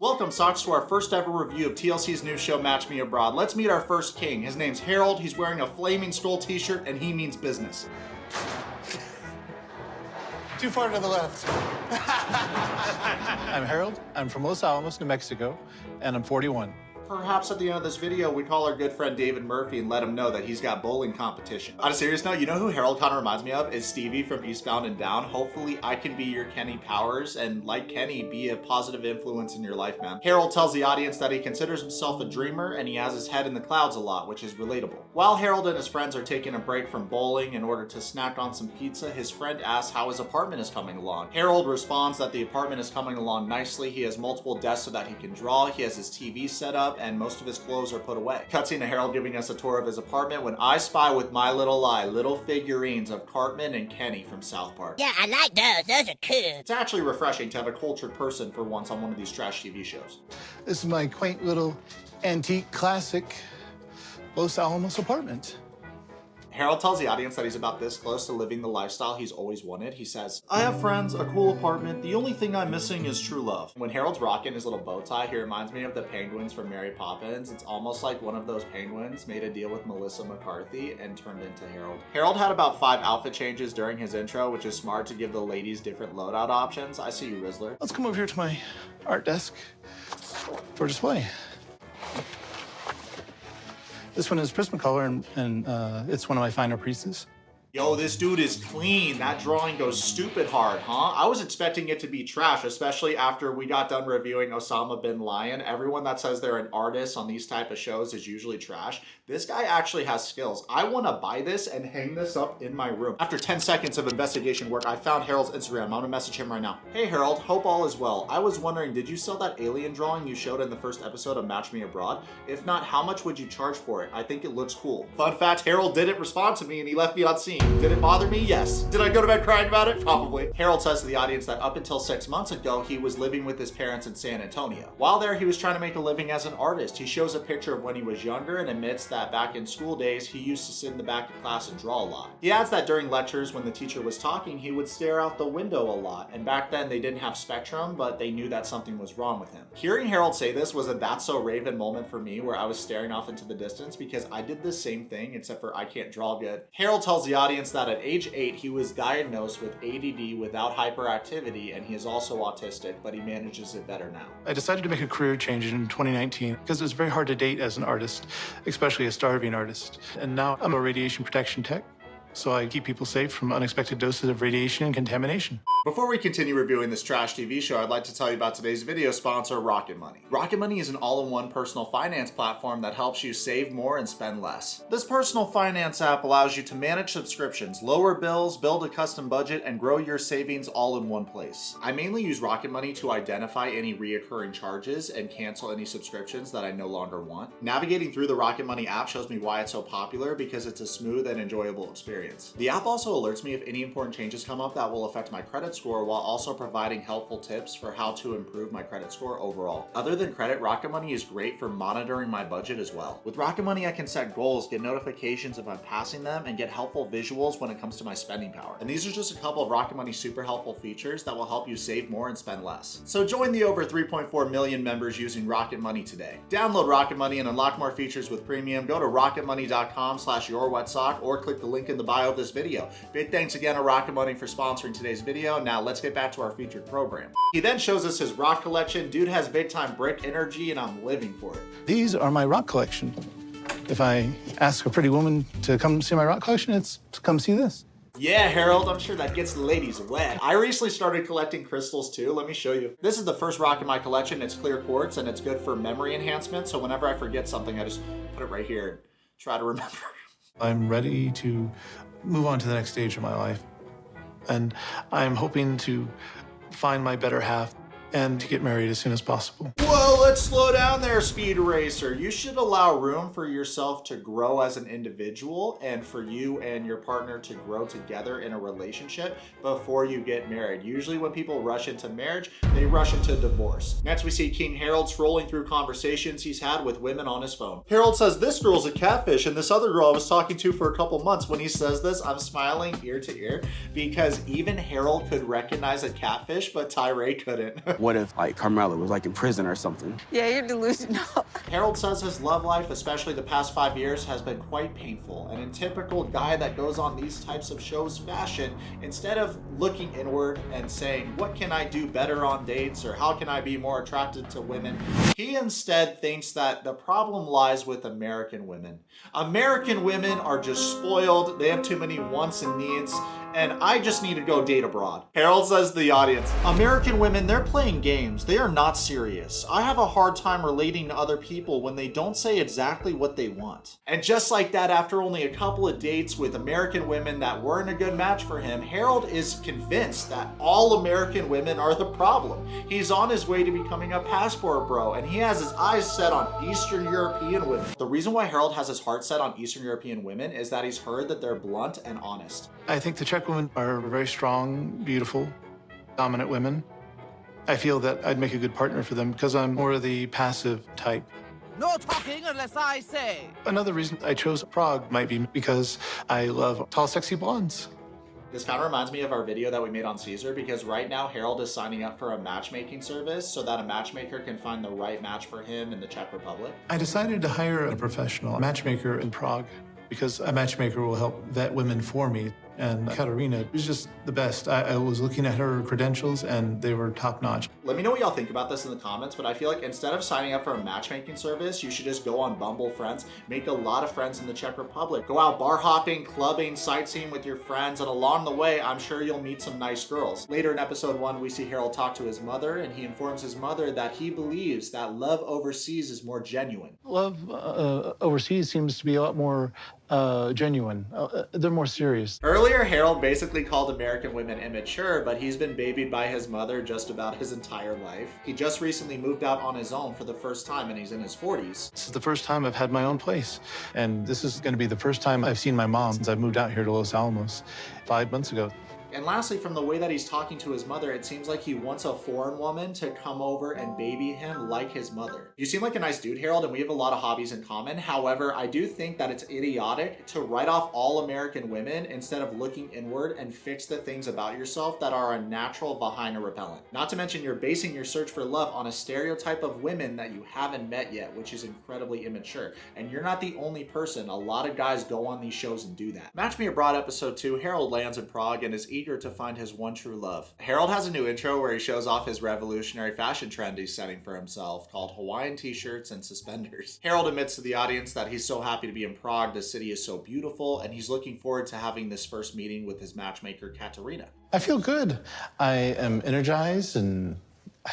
Welcome, Socks, to our first ever review of TLC's new show, Match Me Abroad. Let's meet our first king. His name's Harold. He's wearing a Flaming Skull t-shirt, and he means business. Too far to the left. I'm Harold. I'm from Los Alamos, New Mexico, and I'm 41. Perhaps at the end of this video, we call our good friend David Murphy and let him know that he's got bowling competition. On a serious note, you know who Harold kind of reminds me of? Is Stevie from Eastbound and Down. Hopefully I can be your Kenny Powers and, like Kenny, be a positive influence in your life, man. Harold tells the audience that he considers himself a dreamer and he has his head in the clouds a lot, which is relatable. While Harold and his friends are taking a break from bowling in order to snack on some pizza, his friend asks how his apartment is coming along. Harold responds that the apartment is coming along nicely. He has multiple desks so that he can draw. He has his TV set up and most of his clothes are put away. Cutscene to Harold giving us a tour of his apartment when I spy with my little eye little figurines of Cartman and Kenny from South Park. Yeah, I like those. Those are cool. It's actually refreshing to have a cultured person for once on one of these trash TV shows. This is my quaint little antique classic Los Alamos apartment. Harold tells the audience that he's about this close to living the lifestyle he's always wanted. He says, I have friends, a cool apartment. The only thing I'm missing is true love. When Harold's rocking his little bow tie, he reminds me of the penguins from Mary Poppins. It's almost like one of those penguins made a deal with Melissa McCarthy and turned into Harold. Harold had about 5 outfit changes during his intro, which is smart to give the ladies different loadout options. I see you, Rizzler. Let's come over here to my art desk for display. This one is Prismacolor, and it's one of my finer pieces. Yo, this dude is clean. That drawing goes stupid hard, huh? I was expecting it to be trash, especially after we got done reviewing Osama bin Laden. Everyone that says they're an artist on these type of shows is usually trash. This guy actually has skills. I want to buy this and hang this up in my room. After 10 seconds of investigation work, I found Harold's Instagram. I'm gonna message him right now. Hey Harold, hope all is well. I was wondering, did you sell that alien drawing you showed in the first episode of Match Me Abroad? If not, how much would you charge for it? I think it looks cool. Fun fact, Harold didn't respond to me and he left me on scene. Did it bother me? Yes. Did I go to bed crying about it? Probably. Harold says to the audience that up until 6 months ago, he was living with his parents in San Antonio. While there, he was trying to make a living as an artist. He shows a picture of when he was younger and admits that back in school days, he used to sit in the back of class and draw a lot. He adds that during lectures, when the teacher was talking, he would stare out the window a lot. And back then, they didn't have Spectrum, but they knew that something was wrong with him. Hearing Harold say this was a That's So Raven moment for me, where I was staring off into the distance because I did the same thing, except for I can't draw good. Harold tells the audience that at age 8, he was diagnosed with ADD without hyperactivity, and he is also autistic, but he manages it better now. I decided to make a career change in 2019 because it was very hard to date as an artist, especially a starving artist. And now I'm a radiation protection tech, so I keep people safe from unexpected doses of radiation and contamination. Before we continue reviewing this trash TV show, I'd like to tell you about today's video sponsor, Rocket Money. Rocket Money is an all-in-one personal finance platform that helps you save more and spend less. This personal finance app allows you to manage subscriptions, lower bills, build a custom budget, and grow your savings all in one place. I mainly use Rocket Money to identify any reoccurring charges and cancel any subscriptions that I no longer want. Navigating through the Rocket Money app shows me why it's so popular because it's a smooth and enjoyable experience. The app also alerts me if any important changes come up that will affect my credit score, while also providing helpful tips for how to improve my credit score overall. Other than credit, Rocket Money is great for monitoring my budget as well. With Rocket Money, I can set goals, get notifications if I'm passing them, and get helpful visuals when it comes to my spending power. And these are just a couple of Rocket Money's super helpful features that will help you save more and spend less. So join the over 3.4 million members using Rocket Money today. Download Rocket Money and unlock more features with premium. Go to rocketmoney.com/yourwetsock or click the link in the bio of this video. Big thanks again to Rocket Money for sponsoring today's video. Now let's get back to our featured program. He then shows us his rock collection. Dude has big time brick energy and I'm living for it. These are my rock collection. If I ask a pretty woman to come see my rock collection, it's to come see this. Yeah, Harold, I'm sure that gets the ladies wet. I recently started collecting crystals too. Let me show you. This is the first rock in my collection. It's clear quartz and it's good for memory enhancement. So whenever I forget something, I just put it right here and try to remember. I'm ready to move on to the next stage of my life. And I'm hoping to find my better half and to get married as soon as possible. Whoa, let's slow down there, Speed Racer. You should allow room for yourself to grow as an individual and for you and your partner to grow together in a relationship before you get married. Usually when people rush into marriage, they rush into divorce. Next, we see King Harold scrolling through conversations he's had with women on his phone. Harold says, this girl's a catfish, and this other girl I was talking to for a couple months. When he says this, I'm smiling ear to ear because even Harold could recognize a catfish, but Tyree couldn't. What if, like, Carmela was, like, in prison or something? Yeah, you're delusional. Harold says his love life, especially the past 5 years, has been quite painful. And in typical guy that goes on these types of shows fashion, instead of looking inward and saying, what can I do better on dates, or how can I be more attracted to women, he instead thinks that the problem lies with American women. American women are just spoiled, they have too many wants and needs, and I just need to go date abroad. Harold says to the audience, American women, they're playing games. They are not serious. I have a hard time relating to other people when they don't say exactly what they want. And just like that, after only a couple of dates with American women that weren't a good match for him, Harold is convinced that all American women are the problem. He's on his way to becoming a passport bro, and he has his eyes set on Eastern European women. The reason why Harold has his heart set on Eastern European women is that he's heard that they're blunt and honest. I think the Czech women are very strong, beautiful, dominant women. I feel that I'd make a good partner for them because I'm more of the passive type. No talking unless I say. Another reason I chose Prague might be because I love tall, sexy blondes. This kind of reminds me of our video that we made on Caesar, because right now Harold is signing up for a matchmaking service so that a matchmaker can find the right match for him in the Czech Republic. I decided to hire a professional matchmaker in Prague because a matchmaker will help vet women for me. And Katerina was just the best. I was looking at her credentials and they were top notch. Let me know what y'all think about this in the comments, but I feel like instead of signing up for a matchmaking service, you should just go on Bumble Friends, make a lot of friends in the Czech Republic. Go out bar hopping, clubbing, sightseeing with your friends, and along the way, I'm sure you'll meet some nice girls. Later in episode 1, we see Harold talk to his mother, and he informs his mother that he believes that love overseas is more genuine. Love overseas seems to be a lot more genuine. They're more serious. Earlier, Harold basically called American women immature, but he's been babied by his mother just about his entire life. He just recently moved out on his own for the first time, and he's in his 40s. This is the first time I've had my own place. And this is going to be the first time I've seen my mom since I moved out here to Los Alamos 5 months ago. And lastly, from the way that he's talking to his mother, it seems like he wants a foreign woman to come over and baby him like his mother. You seem like a nice dude, Harold, and we have a lot of hobbies in common. However, I do think that it's idiotic to write off all American women instead of looking inward and fix the things about yourself that are a natural vagina repellent. Not to mention, you're basing your search for love on a stereotype of women that you haven't met yet, which is incredibly immature. And you're not the only person. A lot of guys go on these shows and do that. Match Me Abroad episode 2, Harold lands in Prague and is eager to find his one true love. Harold has a new intro where he shows off his revolutionary fashion trend he's setting for himself, called Hawaiian t-shirts and suspenders. Harold admits to the audience that he's so happy to be in Prague, the city is so beautiful, and he's looking forward to having this first meeting with his matchmaker, Katerina. I feel good. I am energized and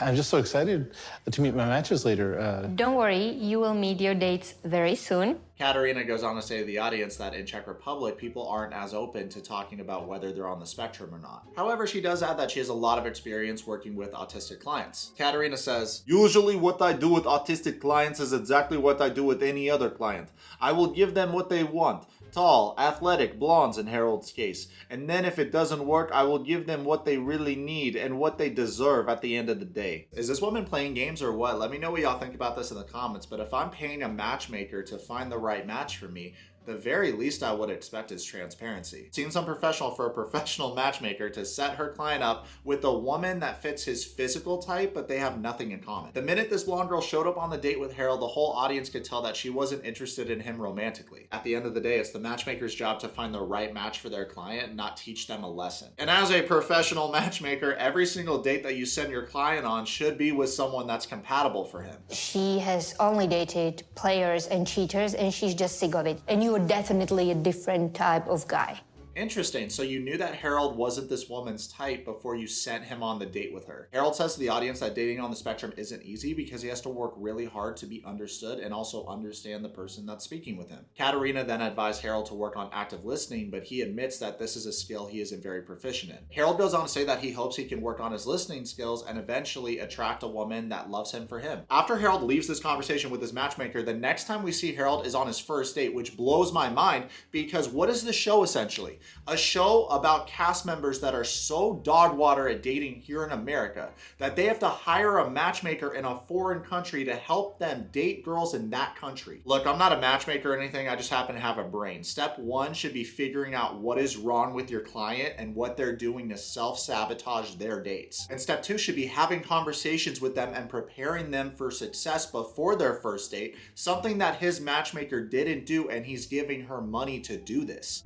I'm just so excited to meet my matches later. Don't worry, you will meet your dates very soon. Katerina goes on to say to the audience that in Czech Republic, people aren't as open to talking about whether they're on the spectrum or not. However, she does add that she has a lot of experience working with autistic clients. Katerina says, "Usually what I do with autistic clients is exactly what I do with any other client. I will give them what they want. Tall, athletic, blondes in Harold's case. And then if it doesn't work, I will give them what they really need and what they deserve at the end of the day." Is this woman playing games or what? Let me know what y'all think about this in the comments. But if I'm paying a matchmaker to find the right match for me, the very least I would expect is transparency. Seems unprofessional for a professional matchmaker to set her client up with a woman that fits his physical type, but they have nothing in common. The minute this blonde girl showed up on the date with Harold, the whole audience could tell that she wasn't interested in him romantically. At the end of the day, it's the matchmaker's job to find the right match for their client, not teach them a lesson. And as a professional matchmaker, every single date that you send your client on should be with someone that's compatible for him. She has only dated players and cheaters, and she's just sick of it. And you are definitely a different type of guy. Interesting. So you knew that Harold wasn't this woman's type before you sent him on the date with her. Harold says to the audience that dating on the spectrum isn't easy because he has to work really hard to be understood and also understand the person that's speaking with him. Katerina then advised Harold to work on active listening, but he admits that this is a skill he isn't very proficient in. Harold goes on to say that he hopes he can work on his listening skills and eventually attract a woman that loves him for him. After Harold leaves this conversation with his matchmaker, the next time we see Harold is on his first date, which blows my mind because what is the show essentially? a show about cast members that are so dog water at dating here in America that they have to hire a matchmaker in a foreign country to help them date girls in that country. Look, I'm not a matchmaker or anything, I just happen to have a brain. Step one should be figuring out what is wrong with your client and what they're doing to self-sabotage their dates. And step two should be having conversations with them and preparing them for success before their first date, something that his matchmaker didn't do, and he's giving her money to do this.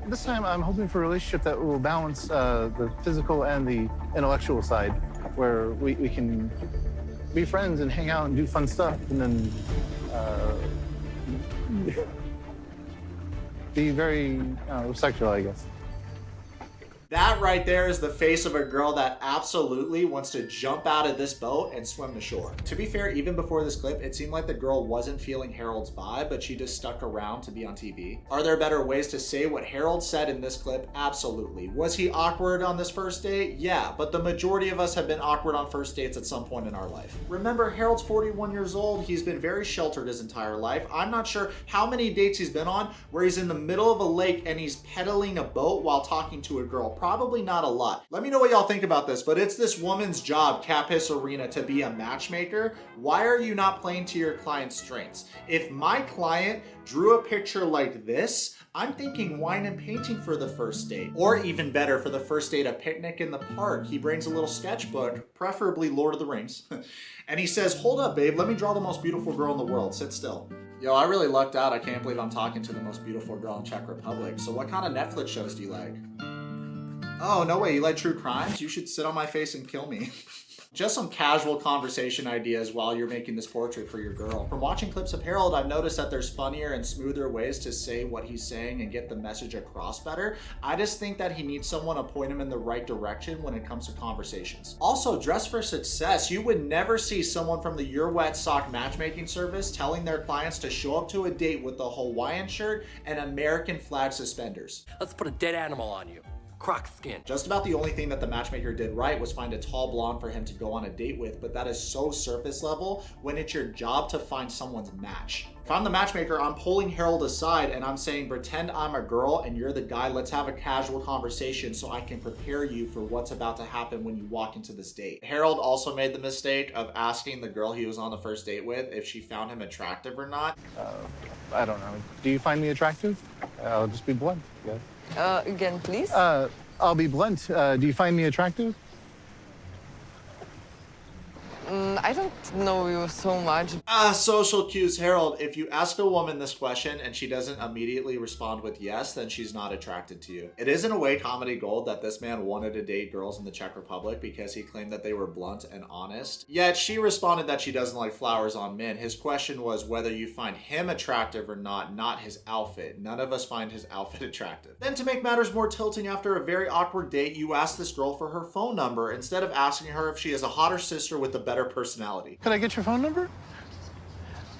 This time, I'm hoping for a relationship that will balance the physical and the intellectual side, where we can be friends and hang out and do fun stuff, and then be very sexual, I guess. That right there is the face of a girl that absolutely wants to jump out of this boat and swim to shore. To be fair, even before this clip, it seemed like the girl wasn't feeling Harold's vibe, but she just stuck around to be on TV. Are there better ways to say what Harold said in this clip? Absolutely. Was he awkward on this first date? Yeah, but the majority of us have been awkward on first dates at some point in our life. Remember, Harold's 41 years old. He's been very sheltered his entire life. I'm not sure how many dates he's been on where he's in the middle of a lake and he's pedaling a boat while talking to a girl. Probably not a lot. Let me know what y'all think about this, but it's this woman's job, Capis Arena, to be a matchmaker. Why are you not playing to your client's strengths? If my client drew a picture like this, I'm thinking wine and painting for the first date. Or even better, for the first date, a picnic in the park. He brings a little sketchbook, preferably Lord of the Rings, and he says, hold up, babe, let me draw the most beautiful girl in the world. Sit still. Yo, I really lucked out. I can't believe I'm talking to the most beautiful girl in Czech Republic. So what kind of Netflix shows do you like? Oh, no way, you like true crimes? You should sit on my face and kill me. Just some casual conversation ideas while you're making this portrait for your girl. From watching clips of Harold, I've noticed that there's funnier and smoother ways to say what he's saying and get the message across better. I just think that he needs someone to point him in the right direction when it comes to conversations. Also, dress for success. You would never see someone from the Yourwetsock matchmaking service telling their clients to show up to a date with a Hawaiian shirt and American flag suspenders. Let's put a dead animal on you. Croc skin. Just about the only thing that the matchmaker did right was find a tall blonde for him to go on a date with, but that is so surface level when it's your job to find someone's match. If I'm the matchmaker, I'm pulling Harold aside and I'm saying, pretend I'm a girl and you're the guy. Let's have a casual conversation so I can prepare you for what's about to happen when you walk into this date. Harold also made the mistake of asking the girl he was on the first date with if she found him attractive or not. I don't know. Do you find me attractive? I'll just be blunt. Yeah. Again, please? I'll be blunt. Do you find me attractive? I don't know you so much. Social cues. Harold, if you ask a woman this question and she doesn't immediately respond with yes, then she's not attracted to you. It is in a way comedy gold that this man wanted to date girls in the Czech Republic because he claimed that they were blunt and honest. Yet she responded that she doesn't like flowers on men. His question was whether you find him attractive or not his outfit. None of us find his outfit attractive. Then to make matters more tilting, after a very awkward date, you ask this girl for her phone number instead of asking her if she has a hotter sister with a better personality. Could I get your phone number?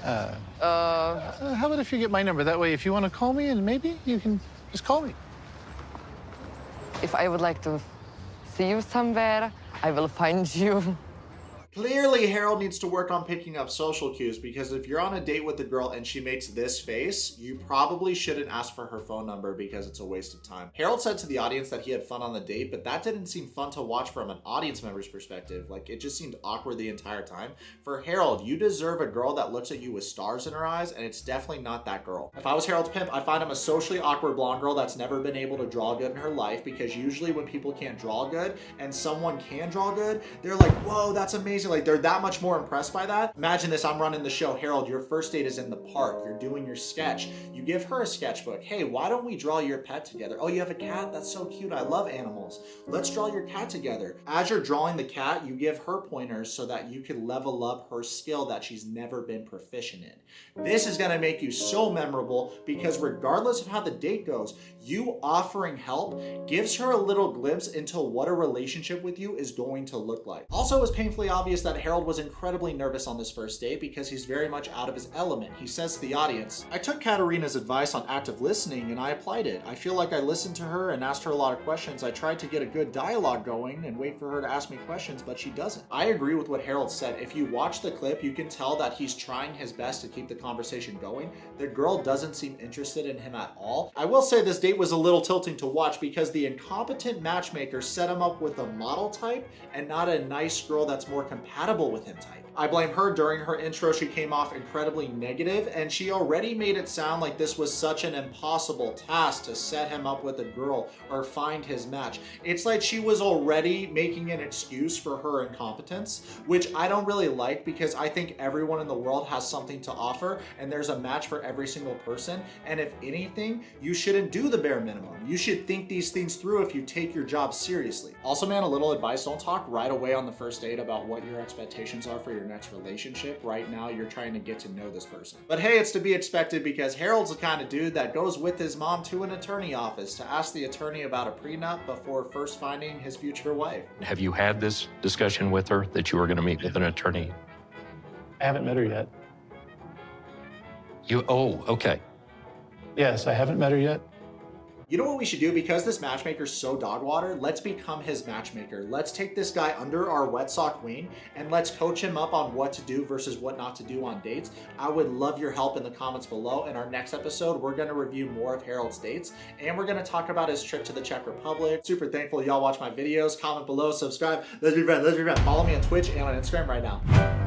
How about if you get my number? That way, if you want to call me, and maybe you can just call me. If I would like to see you somewhere, I will find you. Clearly, Harold needs to work on picking up social cues, because if you're on a date with a girl and she makes this face, you probably shouldn't ask for her phone number because it's a waste of time. Harold said to the audience that he had fun on the date, but that didn't seem fun to watch from an audience member's perspective. Like, it just seemed awkward the entire time. For Harold, you deserve a girl that looks at you with stars in her eyes, and it's definitely not that girl. If I was Harold's pimp, I'd find him a socially awkward blonde girl that's never been able to draw good in her life, because usually when people can't draw good and someone can draw good, they're like, whoa, that's amazing. Like, they're that much more impressed by that. Imagine this, I'm running the show. Harold, your first date is in the park. You're doing your sketch. You give her a sketchbook. Hey, why don't we draw your pet together? Oh, you have a cat? That's so cute. I love animals. Let's draw your cat together. As you're drawing the cat, you give her pointers so that you can level up her skill that she's never been proficient in. This is gonna make you so memorable, because regardless of how the date goes, you offering help gives her a little glimpse into what a relationship with you is going to look like. Also, it was painfully obvious obvious that Harold was incredibly nervous on this first date because he's very much out of his element. He says to the audience, "I took Katerina's advice on active listening and I applied it. I feel like I listened to her and asked her a lot of questions. I tried to get a good dialogue going and wait for her to ask me questions, but she doesn't." I agree with what Harold said. If you watch the clip, you can tell that he's trying his best to keep the conversation going. The girl doesn't seem interested in him at all. I will say this date was a little tilting to watch because the incompetent matchmaker set him up with a model type and not a nice girl that's more compatible with him type. I blame her. During her intro, she came off incredibly negative, and she already made it sound like this was such an impossible task to set him up with a girl or find his match. It's like she was already making an excuse for her incompetence, which I don't really like because I think everyone in the world has something to offer and there's a match for every single person. And if anything, you shouldn't do the bare minimum. You should think these things through if you take your job seriously. Also, man, a little advice: don't talk right away on the first date about what your expectations are for your next relationship. Right now, you're trying to get to know this person. But hey, it's to be expected because Harold's the kind of dude that goes with his mom to an attorney office to ask the attorney about a prenup before first finding his future wife. Have you had this discussion with her that you were going to meet with an attorney? I haven't met her yet. Oh, okay. Yes, I haven't met her yet. You know what we should do? Because this matchmaker's so dog water, let's become his matchmaker. Let's take this guy under our Wetsock wing and let's coach him up on what to do versus what not to do on dates. I would love your help in the comments below. In our next episode, we're gonna review more of Harold's dates and we're gonna talk about his trip to the Czech Republic. Super thankful y'all watch my videos. Comment below, subscribe. Let's be friends, let's be friends. Follow me on Twitch and on Instagram right now.